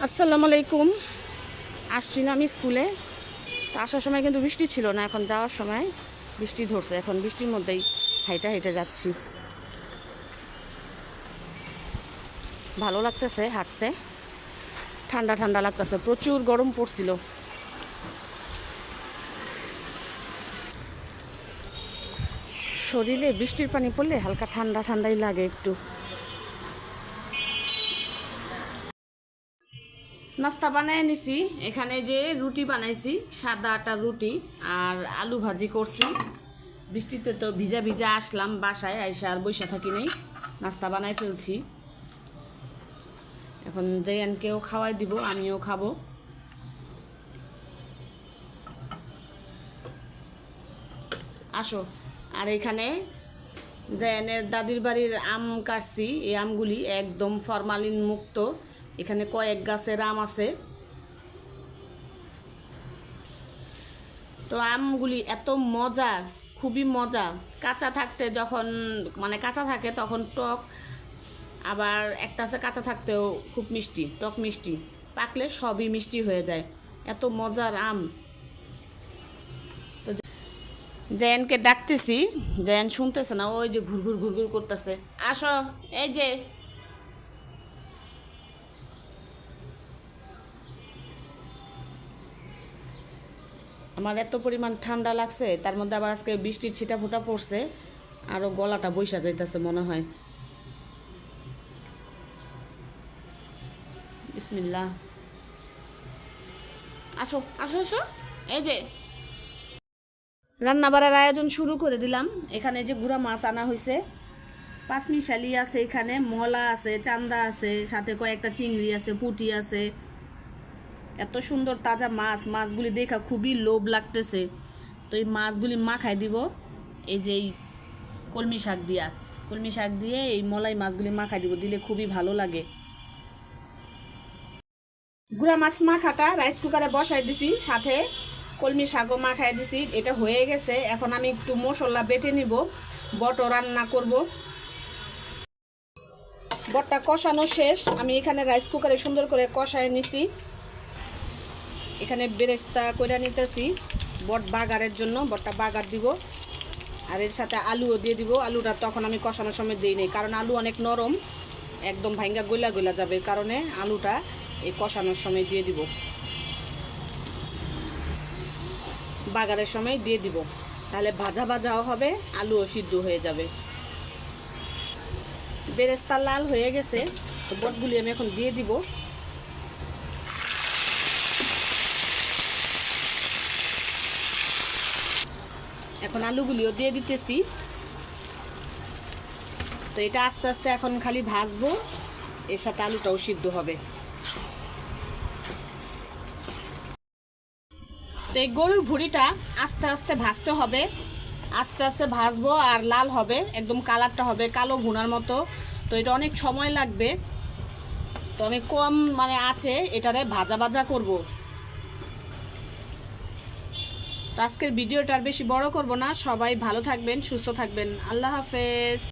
আসসালামু আলাইকুম। আসছি না আমি স্কুলে, তো আসার সময় কিন্তু বৃষ্টি ছিল না, এখন যাওয়ার সময় বৃষ্টি ধরছে। এখন বৃষ্টির মধ্যেই হেঁটে হেঁটে যাচ্ছি। ভালো লাগতেছে হাঁটতে, ঠান্ডা ঠান্ডা লাগতেছে, প্রচুর গরম পড়ছিল। শরীরে বৃষ্টির পানি পড়লে হালকা ঠান্ডা ঠান্ডাই লাগে একটু। নাস্তা বানায় নিছি, এখানে যে রুটি বানাইছি, সাদা আটার রুটি আর আলু ভাজি করছি। বৃষ্টিতে তো ভিজা ভিজা আসলাম বাসায়, আইসা আর বৈশা থাকি নেই, নাস্তা বানাই ফেলছি। এখন জায়ানকেও খাওয়াই দিব, আমিও খাবো। আসো। আর এখানে জায়ানের দাদির বাড়ির আম কাটছি, এই আমগুলি একদম ফরমালিন মুক্ত। এখানে কয়েক গাছের আম আছে। তো আমগুলি এত মজা, খুবই মজা। কাঁচা থাকতে যখন কাঁচা থাকে তখন টক, আবার একটা আছে কাঁচা থাকতেও খুব মিষ্টি, টক মিষ্টি। পাকলে সবই মিষ্টি হয়ে যায়, এত মজার আম। তো জায়ানকে ডাকতেছি, জায়ান শুনতেছে না, ওই যে ঘুরঘুর ঘুরঘুর করতেছে। আসো, এই যে। আমার এত পরিমাণ ঠান্ডা লাগছে, তার মধ্যে আবার আজকে বৃষ্টির ছিটা ফোটা পড়ছে, আরও গলাটা বৈশা যাইতেছে মনে হয়। বিসমিল্লাহ। আসো আসো আসো, এই যে রান্না বাড়ার আয়োজন শুরু করে দিলাম। এখানে যে গুঁড়া মাছ আনা হয়েছে, পাঁচমিশালি আছে, এখানে মলা আছে, চান্দা আছে, সাথে কয়েকটা চিংড়ি আছে, পুঁটি আছে। এত সুন্দর তাজা মাছ, মাছগুলি দেখা খুবই লোভ লাগতেছে। তো এই মাছগুলি মাখাই দিব এই যে এই কলমি শাক দিয়া, কলমি শাক দিয়ে এই মলাই মাছগুলি মাখাই দিব, দিলে খুবই ভালো লাগে। গুঁড়া মাছ মাখাটা রাইস কুকারে বসাই দিছি, সাথে কলমি শাকও মাখাই দিছি। এটা হয়ে গেছে, এখন আমি একটু মশলা বেটে নিব, বটো রান্না করব। বটটা কষানো শেষ, আমি এখানে রাইস কুকারে সুন্দর করে কষায় নিছি। এখানে বেরেস্তা কইরা নিতেছি বট বাগারের জন্য, বটটা বাগার দিব। আর এর সাথে আলুও দিয়ে দিব। আলুটা তখন আমি কষানোর সময় দিই নেই, কারণ আলু অনেক নরম, একদম ভাঙ্গা গইলা গইলা যাবে, কারণে আলুটা এই কষানোর সময় দিয়ে দিব, বাগারের সময় দিয়ে দিব। তাহলে ভাজা ভাজাও হবে, আলুও সিদ্ধ হয়ে যাবে। বেরেস্তা লাল হয়ে গেছে, তো বটগুলি আমি এখন দিয়ে দিব। এখন আলুগুলিও দিয়ে দিতেছি। তো এটা আস্তে আস্তে এখন খালি ভাজবো, এর সাথে আলুটাও সিদ্ধ হবে। তো এই গরুর ভুঁড়িটা আস্তে আস্তে ভাজতে হবে, আস্তে আস্তে ভাজবো, আর লাল হবে, একদম কালারটা হবে কালো ভুনার মতো। তো এটা অনেক সময় লাগবে, তো আমি কম আছে এটারে ভাজা ভাজা করব। তো আজকের ভিডিওটা আর বেশি বড় করব না। সবাই ভালো থাকবেন, সুস্থ থাকবেন। আল্লাহ হাফেজ।